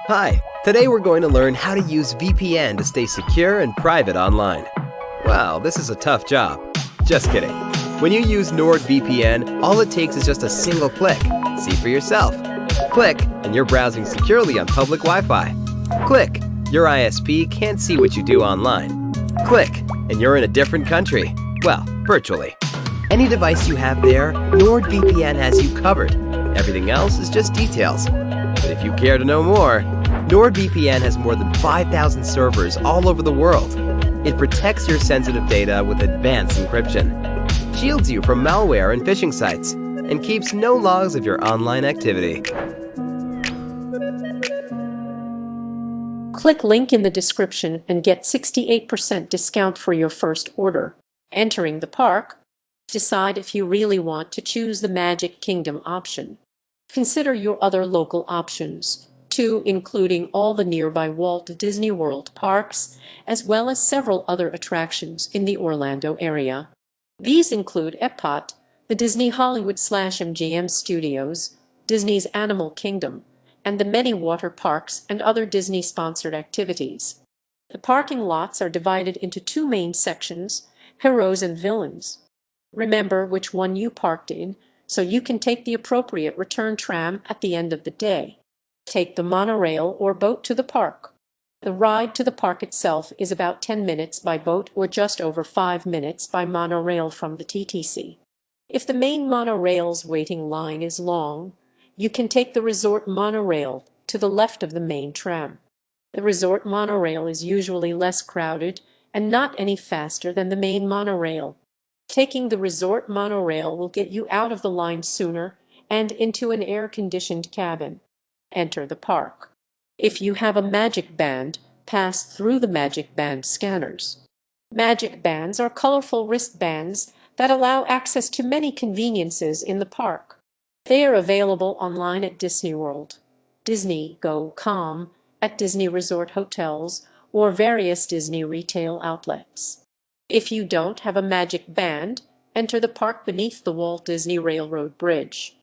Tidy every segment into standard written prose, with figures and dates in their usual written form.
Hi, today we're going to learn how to use VPN to stay secure and private online. Wow, this is a tough job. Just kidding. When you use NordVPN, all it takes is just a single click. See for yourself. Click, and you're browsing securely on public Wi-Fi. Click, your ISP can't see what you do online. Click, and you're in a different country. Well, virtually. Any device you have there, NordVPN has you covered. Everything else is just details. But if you care to know more, NordVPN has more than 5,000 servers all over the world. It protects your sensitive data with advanced encryption, shields you from malware and phishing sites, and keeps no logs of your online activity. Click link in the description and get 68% discount for your first order. Entering the park, decide if you really want to choose the Magic Kingdom option. Consider your other local options, too, including all the nearby Walt Disney World parks, as well as several other attractions in the Orlando area. These include Epcot, the Disney Hollywood/MGM Studios, Disney's Animal Kingdom, and the many water parks and other Disney-sponsored activities. The parking lots are divided into two main sections, heroes and villains. Remember which one you parked in, so you can take the appropriate return tram at the end of the day. Take the monorail or boat to the park. The ride to the park itself is about 10 minutes by boat or just over 5 minutes by monorail from the TTC. If the main monorail's waiting line is long, you can take the resort monorail to the left of the main tram. The resort monorail is usually less crowded and not any faster than the main monorail. Taking the resort monorail will get you out of the line sooner and into an air-conditioned cabin. Enter the park. If you have a Magic Band, pass through the Magic Band scanners. Magic Bands are colorful wristbands that allow access to many conveniences in the park. They are available online at Disney World, Disney Go.com, at Disney Resort hotels, or various Disney retail outlets. If you don't have a Magic Band, enter the park beneath the Walt Disney Railroad Bridge.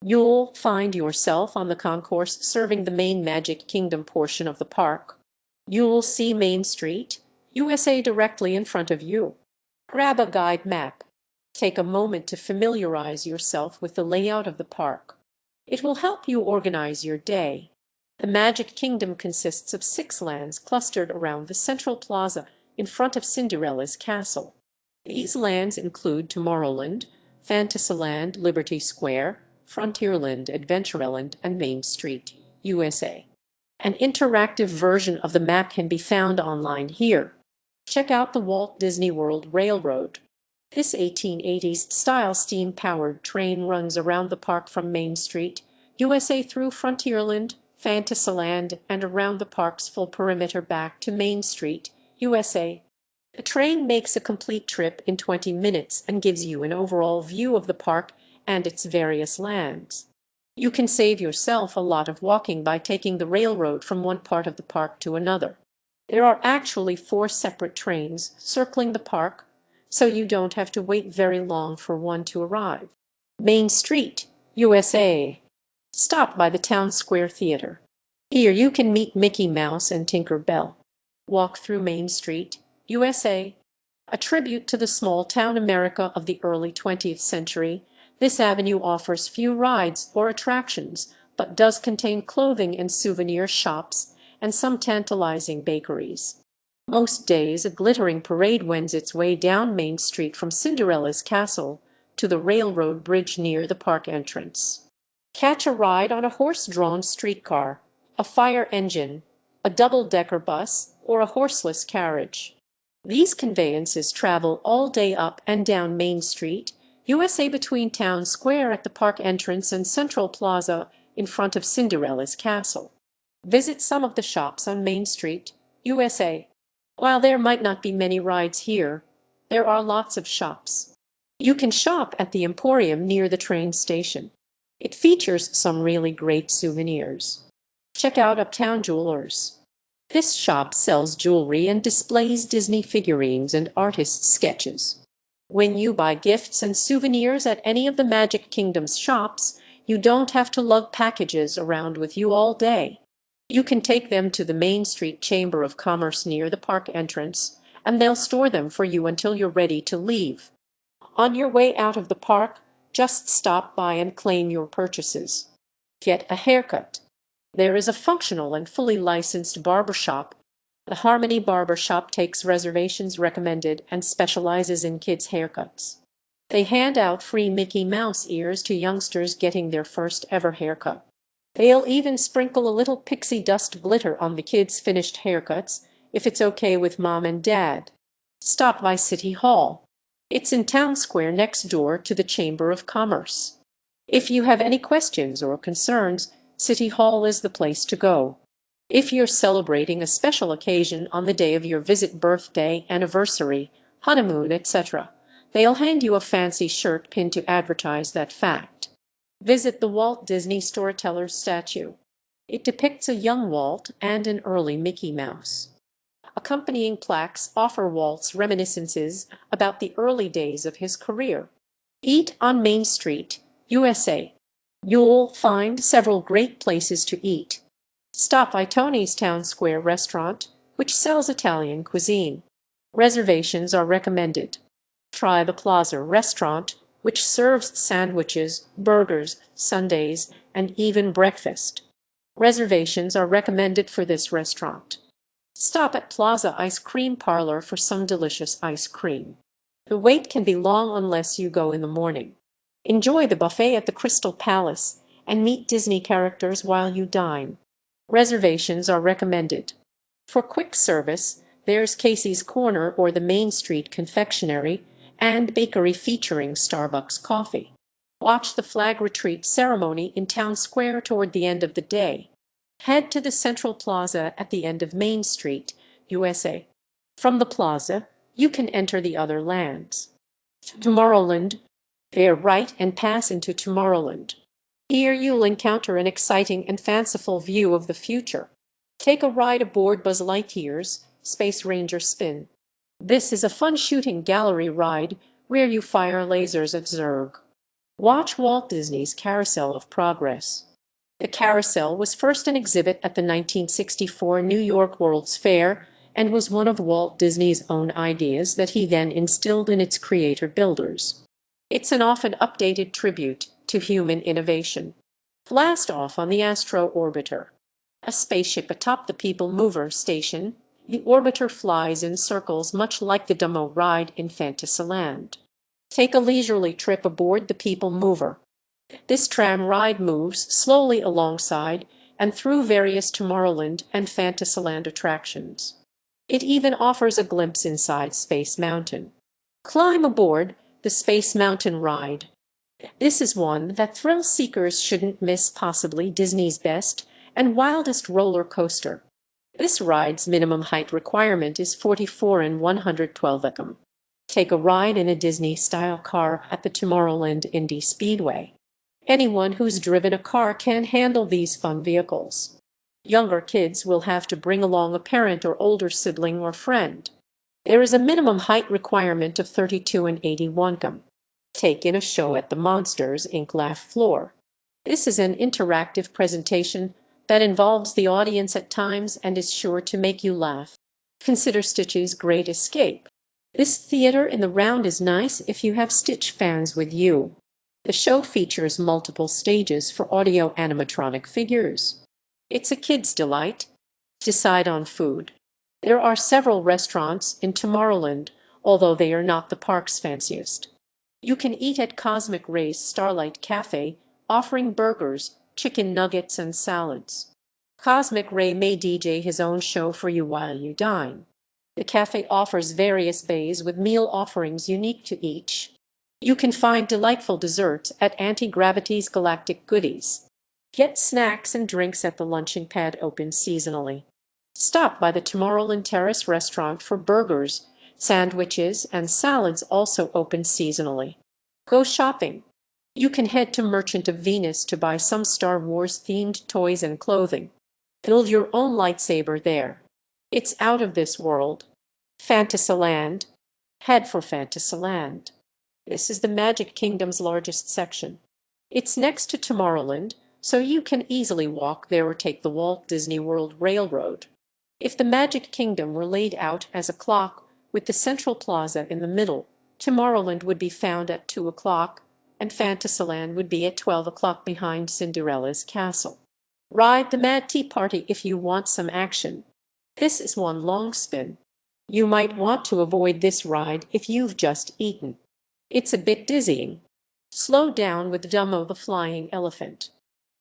You'll find yourself on the concourse serving the main Magic Kingdom portion of the park. You'll see Main Street, USA directly in front of you. Grab a guide map. Take a moment to familiarize yourself with the layout of the park. It will help you organize your day. The Magic Kingdom consists of 6 lands clustered around the central plaza in front of Cinderella's castle. These lands include Tomorrowland, Fantasyland, Liberty Square, Frontierland, Adventureland, and Main Street, USA. An interactive version of the map can be found online here. Check out the Walt Disney World Railroad. This 1880s-style steam-powered train runs around the park from Main Street, USA through Frontierland, Fantasyland, and around the park's full perimeter back to Main Street, USA. The train makes a complete trip in 20 minutes and gives you an overall view of the park and its various lands. You can save yourself a lot of walking by taking the railroad from one part of the park to another. There are actually 4 separate trains circling the park, so you don't have to wait very long for one to arrive. Main Street, USA. Stop by the Town Square Theater. Here you can meet Mickey Mouse and Tinker Bell. Walk through Main Street, USA. A tribute to the small-town America of the early 20th century, this avenue offers few rides or attractions, but does contain clothing and souvenir shops and some tantalizing bakeries. Most days, a glittering parade wends its way down Main Street from Cinderella's castle to the railroad bridge near the park entrance. Catch a ride on a horse-drawn streetcar, a fire engine, a double-decker bus, or a horseless carriage. These conveyances travel all day up and down Main Street, USA between Town Square at the park entrance and Central Plaza in front of Cinderella's castle. Visit some of the shops on Main Street, USA. While there might not be many rides here, there are lots of shops. You can shop at the Emporium near the train station. It features some really great souvenirs. Check out Uptown Jewelers. This shop sells jewelry and displays Disney figurines and artist sketches. When you buy gifts and souvenirs at any of the Magic Kingdom's shops, you don't have to lug packages around with you all day. You can take them to the Main Street Chamber of Commerce near the park entrance, and they'll store them for you until you're ready to leave. On your way out of the park, just stop by and claim your purchases. Get a haircut. There is a functional and fully licensed barbershop. The Harmony Barbershop takes reservations recommended and specializes in kids' haircuts. They hand out free Mickey Mouse ears to youngsters getting their first ever haircut. They'll even sprinkle a little pixie dust glitter on the kids' finished haircuts, if it's okay with mom and dad. Stop by City Hall. It's in Town Square next door to the Chamber of Commerce. If you have any questions or concerns, City Hall is the place to go. If you're celebrating a special occasion on the day of your visit, birthday, anniversary, honeymoon, etc., they'll hand you a fancy shirt pin to advertise that fact. Visit the Walt Disney Storyteller's statue. It depicts a young Walt and an early Mickey Mouse. Accompanying plaques offer Walt's reminiscences about the early days of his career. Eat on Main Street, USA. You'll find several great places to eat. Stop by Tony's Town Square restaurant, which sells Italian cuisine. Reservations are recommended. Try the Plaza restaurant, which serves sandwiches, burgers, sundaes, and even breakfast. Reservations are recommended for this restaurant. Stop at Plaza Ice Cream Parlor for some delicious ice cream. The wait can be long unless you go in the morning. Enjoy the buffet at the Crystal Palace and meet Disney characters while you dine. Reservations are recommended. For quick service, there's Casey's Corner or the Main Street Confectionery and Bakery featuring Starbucks coffee. Watch the flag retreat ceremony in Town Square toward the end of the day. Head to the Central Plaza at the end of Main Street, USA. From the plaza, you can enter the other lands. Tomorrowland. Veer right and pass into Tomorrowland. Here you'll encounter an exciting and fanciful view of the future. Take a ride aboard Buzz Lightyear's Space Ranger Spin. This is a fun shooting gallery ride where you fire lasers at Zurg. Watch Walt Disney's Carousel of Progress. The carousel was first an exhibit at the 1964 New York World's Fair and was one of Walt Disney's own ideas that he then instilled in its creator-builders. It's an often updated tribute to human innovation. Blast off on the Astro Orbiter. A spaceship atop the People Mover station, the orbiter flies in circles much like the Dumbo ride in Fantasyland. Take a leisurely trip aboard the People Mover. This tram ride moves slowly alongside and through various Tomorrowland and Fantasyland attractions. It even offers a glimpse inside Space Mountain. Climb aboard the Space Mountain ride. This is one that thrill seekers shouldn't miss, possibly Disney's best and wildest roller coaster. This ride's minimum height requirement is 44 and 112 m. Take a ride in a Disney-style car at the Tomorrowland Indy Speedway. Anyone who's driven a car can handle these fun vehicles. Younger kids will have to bring along a parent or older sibling or friend. There is a minimum height requirement of 32 and 81 m. Take in a show at the Monsters, Inc. Laugh Floor. This is an interactive presentation that involves the audience at times and is sure to make you laugh. Consider Stitch's Great Escape. This theater in the round is nice if you have Stitch fans with you. The show features multiple stages for audio animatronic figures. It's a kid's delight. Decide on food. There are several restaurants in Tomorrowland, although they are not the park's fanciest. You can eat at Cosmic Ray's Starlight Cafe, offering burgers, chicken nuggets, and salads. Cosmic Ray may DJ his own show for you while you dine. The cafe offers various bays with meal offerings unique to each. You can find delightful desserts at Anti-Gravity's Galactic Goodies. Get snacks and drinks at the luncheon pad, open seasonally. Stop by the Tomorrowland Terrace restaurant for burgers, sandwiches, and salads, also open seasonally. Go shopping. You can head to Merchant of Venus to buy some Star Wars-themed toys and clothing. Build your own lightsaber there. It's out of this world. Fantasyland. Head for Fantasyland. This is the Magic Kingdom's largest section. It's next to Tomorrowland, so you can easily walk there or take the Walt Disney World Railroad. If the Magic Kingdom were laid out as a clock with the Central Plaza in the middle, Tomorrowland would be found at 2 o'clock, and Fantasyland would be at 12 o'clock behind Cinderella's castle. Ride the Mad Tea Party if you want some action. This is one long spin. You might want to avoid this ride if you've just eaten. It's a bit dizzying. Slow down with Dumbo the Flying Elephant.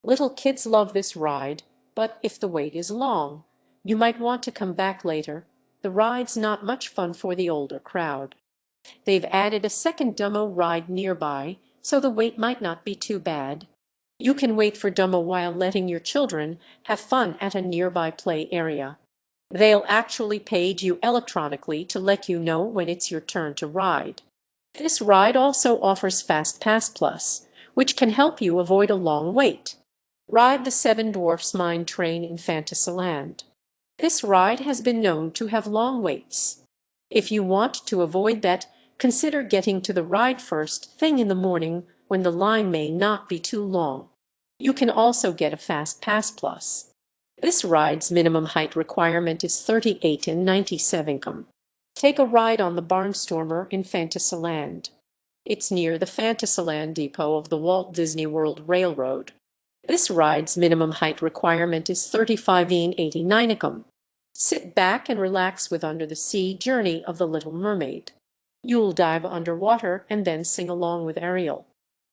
Little kids love this ride, but if the wait is long, you might want to come back later. The ride's not much fun for the older crowd. They've added a second Dumbo ride nearby, so the wait might not be too bad. You can wait for Dumbo while letting your children have fun at a nearby play area. They'll actually page you electronically to let you know when it's your turn to ride. This ride also offers Fast Pass Plus, which can help you avoid a long wait. Ride the Seven Dwarfs Mine Train in Fantasyland. This ride has been known to have long waits. If you want to avoid that, consider getting to the ride first thing in the morning when the line may not be too long. You can also get a Fast Pass Plus. This ride's minimum height requirement is 38.97. Take a ride on the Barnstormer in Fantasyland. It's near the Fantasyland depot of the Walt Disney World Railroad. This ride's minimum height requirement is 35.89. Sit back and relax with Under the Sea Journey of the Little Mermaid. You'll dive underwater and then sing along with Ariel.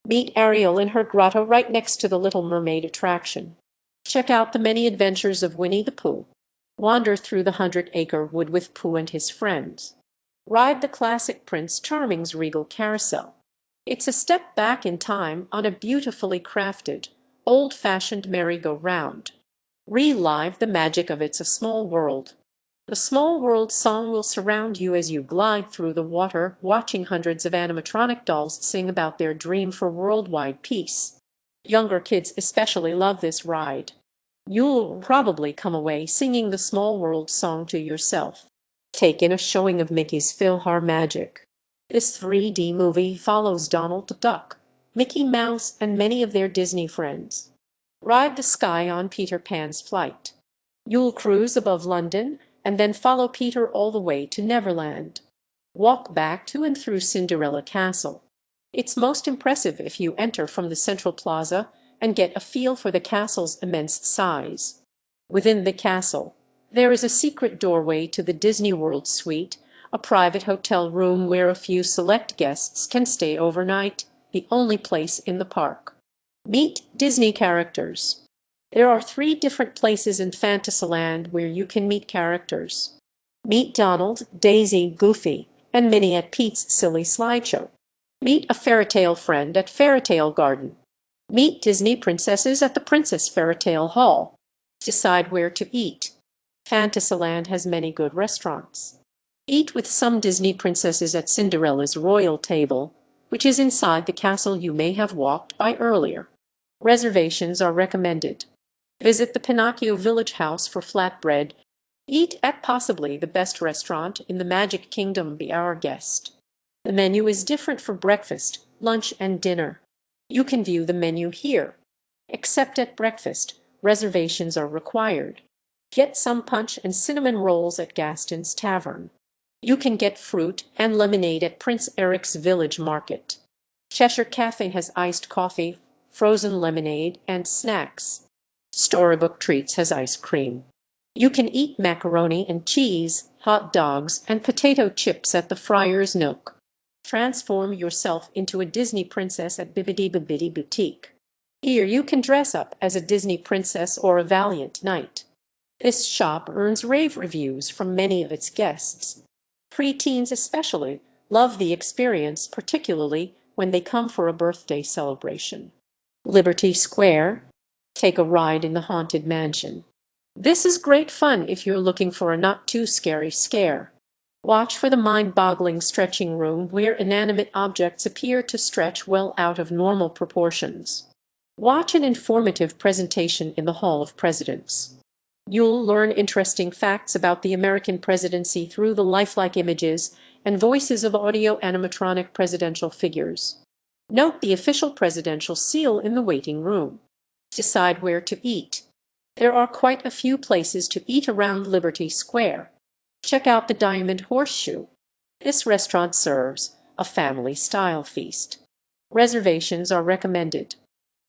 Meet Ariel in her grotto right next to the Little Mermaid attraction. Check out the many adventures of Winnie the Pooh. Wander through the 100-acre wood with Pooh and his friends. Ride the classic Prince Charming's Regal Carousel. It's a step back in time on a beautifully crafted, old-fashioned merry-go-round. Relive the magic of It's a Small World. The Small World song will surround you as you glide through the water, watching hundreds of animatronic dolls sing about their dream for worldwide peace. Younger kids especially love this ride. You'll probably come away singing the Small World song to yourself. Take in a showing of Mickey's PhilharMagic. This 3D movie follows Donald Duck, Mickey Mouse, and many of their Disney friends. Ride the Sky on Peter Pan's flight. You'll cruise above London and then follow Peter all the way to Neverland. Walk back to and through Cinderella Castle. It's most impressive if you enter from the Central Plaza and get a feel for the castle's immense size. Within the castle, there is a secret doorway to the Disney World Suite, a private hotel room where a few select guests can stay overnight, the only place in the park. Meet Disney characters. There are 3 different places in Fantasyland where you can meet characters. Meet Donald, Daisy, Goofy, and Minnie at Pete's Silly Slideshow. Meet a Fairytale friend at Fairytale Garden. Meet Disney princesses at the Princess Fairytale Hall. Decide where to eat. Fantasyland has many good restaurants. Eat with some Disney princesses at Cinderella's Royal Table, which is inside the castle you may have walked by earlier. Reservations are recommended. Visit the Pinocchio Village House for flatbread. Eat at possibly the best restaurant in the Magic Kingdom. Be our guest. The menu is different for breakfast, lunch, and dinner. You can view the menu here. Except at breakfast, reservations are required. Get some punch and cinnamon rolls at Gaston's Tavern. You can get fruit and lemonade at Prince Eric's Village Market. Cheshire Cafe has iced coffee, frozen lemonade, and snacks. Storybook Treats has ice cream. You can eat macaroni and cheese, hot dogs, and potato chips at the Friar's Nook. Transform yourself into a Disney princess at Bibbidi Bibbidi Boutique. Here you can dress up as a Disney princess or a valiant knight. This shop earns rave reviews from many of its guests. Pre-teens especially love the experience, particularly when they come for a birthday celebration. Liberty Square. Take a ride in the Haunted Mansion. This is great fun if you're looking for a not-too-scary scare. Watch for the mind-boggling stretching room where inanimate objects appear to stretch well out of normal proportions. Watch an informative presentation in the Hall of Presidents. You'll learn interesting facts about the American presidency through the lifelike images and voices of audio animatronic presidential figures. Note the official presidential seal in the waiting room. Decide where to eat. There are quite a few places to eat around Liberty Square. Check out the Diamond Horseshoe. This restaurant serves a family-style feast. Reservations are recommended.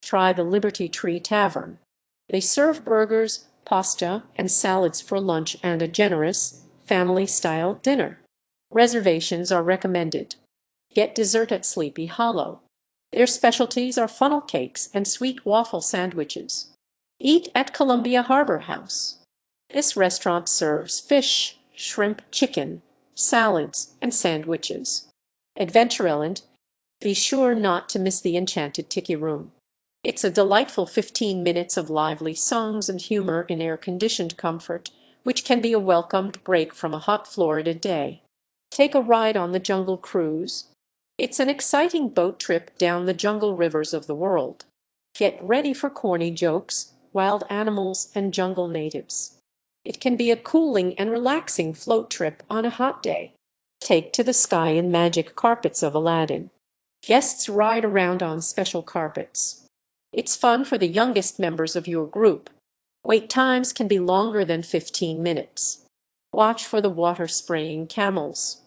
Try the Liberty Tree Tavern. They serve burgers, pasta, and salads for lunch and a generous, family-style dinner. Reservations are recommended. Get dessert at Sleepy Hollow. Their specialties are funnel cakes and sweet waffle sandwiches. Eat at Columbia Harbor House. This restaurant serves fish, shrimp, chicken, salads, and sandwiches. Adventureland. Be sure not to miss the Enchanted Tiki Room. It's a delightful 15 minutes of lively songs and humor in air-conditioned comfort, which can be a welcomed break from a hot Florida day. Take a ride on the Jungle Cruise. It's an exciting boat trip down the jungle rivers of the world. Get ready for corny jokes, wild animals, and jungle natives. It can be a cooling and relaxing float trip on a hot day. Take to the sky in magic carpets of Aladdin. Guests ride around on special carpets. It's fun for the youngest members of your group. Wait times can be longer than 15 minutes. Watch for the water-spraying camels.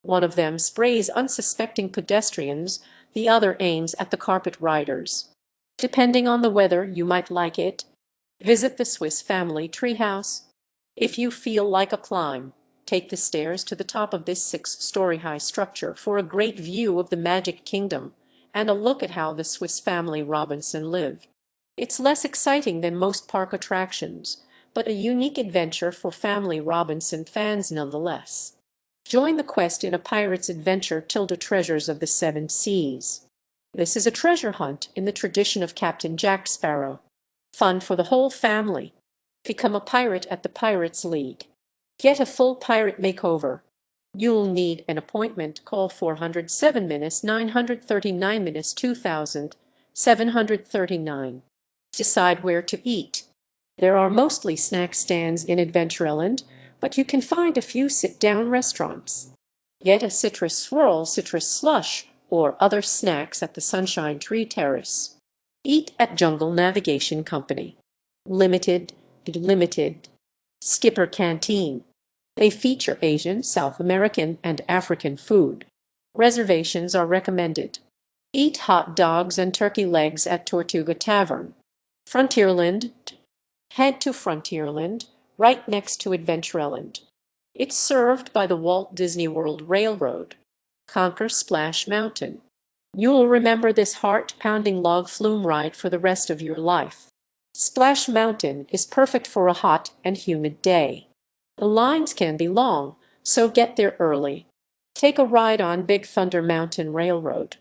One of them sprays unsuspecting pedestrians, the other aims at the carpet riders. Depending on the weather, you might like it. Visit the Swiss Family Treehouse. If you feel like a climb, take the stairs to the top of this 6-story high structure for a great view of the Magic Kingdom and a look at how the Swiss Family Robinson live. It's less exciting than most park attractions, but a unique adventure for Family Robinson fans nonetheless. Join the quest in a pirate's adventure Tilda Treasures of the Seven Seas. This is a treasure hunt in the tradition of Captain Jack Sparrow. Fun for the whole family. Become a pirate at the Pirates League. Get a full pirate makeover. You'll need an appointment. Call 407-939-2739. Decide where to eat. There are mostly snack stands in Adventureland, but you can find a few sit-down restaurants. Get a citrus swirl, citrus slush, or other snacks at the Sunshine Tree Terrace. Eat at Jungle Navigation Company. Limited. Skipper Canteen. They feature Asian, South American, and African food. Reservations are recommended. Eat hot dogs and turkey legs at Tortuga Tavern. Frontierland. Head to Frontierland, right next to Adventureland. It's served by the Walt Disney World Railroad. Conquer Splash Mountain. You'll remember this heart-pounding log flume ride for the rest of your life. Splash Mountain is perfect for a hot and humid day. The lines can be long, so get there early. Take a ride on Big Thunder Mountain Railroad.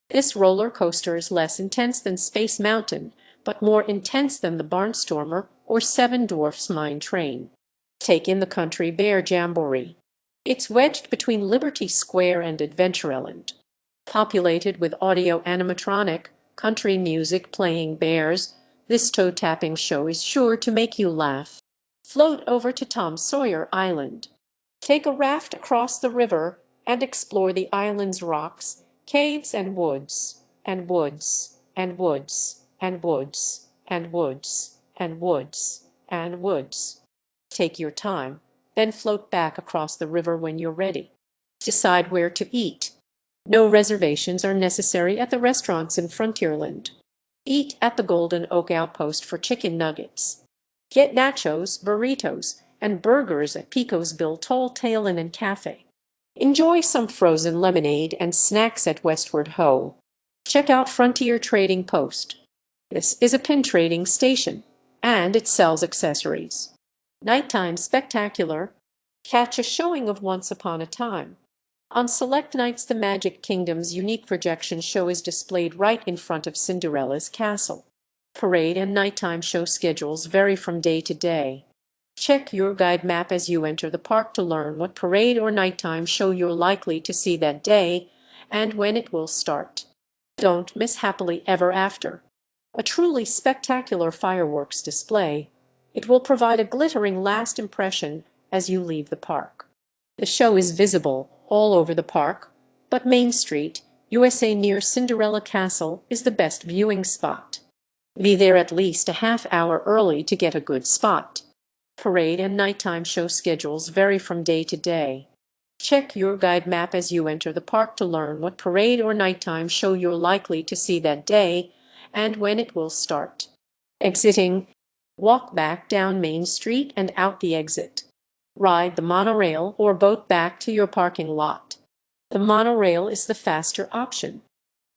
This roller coaster is less intense than Space Mountain, but more intense than the Barnstormer or Seven Dwarfs Mine Train. Take in the Country Bear Jamboree. It's wedged between Liberty Square and Adventureland. Populated with audio animatronic, country music playing bears, this toe-tapping show is sure to make you laugh. Float over to Tom Sawyer Island. Take a raft across the river and explore the island's rocks, caves, and woods, and woods, and woods, and woods, and woods, and woods, and woods. Take your time, then float back across the river when you're ready. Decide where to eat. No reservations are necessary at the restaurants in Frontierland. Eat at the Golden Oak Outpost for chicken nuggets. Get nachos, burritos, and burgers at Pico's Bill Toll Tailin and Cafe. Enjoy some frozen lemonade and snacks at Westward Ho. Check out Frontier Trading Post. This is a pin trading station, and it sells accessories. Nighttime spectacular. Catch a showing of Once Upon a Time. On select nights, the Magic Kingdom's unique projection show is displayed right in front of Cinderella's castle. Parade and nighttime show schedules vary from day to day. Check your guide map as you enter the park to learn what parade or nighttime show you're likely to see that day and when it will start. Don't miss Happily Ever After, a truly spectacular fireworks display. It will provide a glittering last impression as you leave the park. The show is visible all over the park, but Main Street, USA near Cinderella Castle is the best viewing spot. Be there at least a half hour early to get a good spot. Parade and nighttime show schedules vary from day to day. Check your guide map as you enter the park to learn what parade or nighttime show you're likely to see that day and when it will start. Exiting, walk back down Main Street and out the exit. Ride the monorail or boat back to your parking lot. The monorail is the faster option.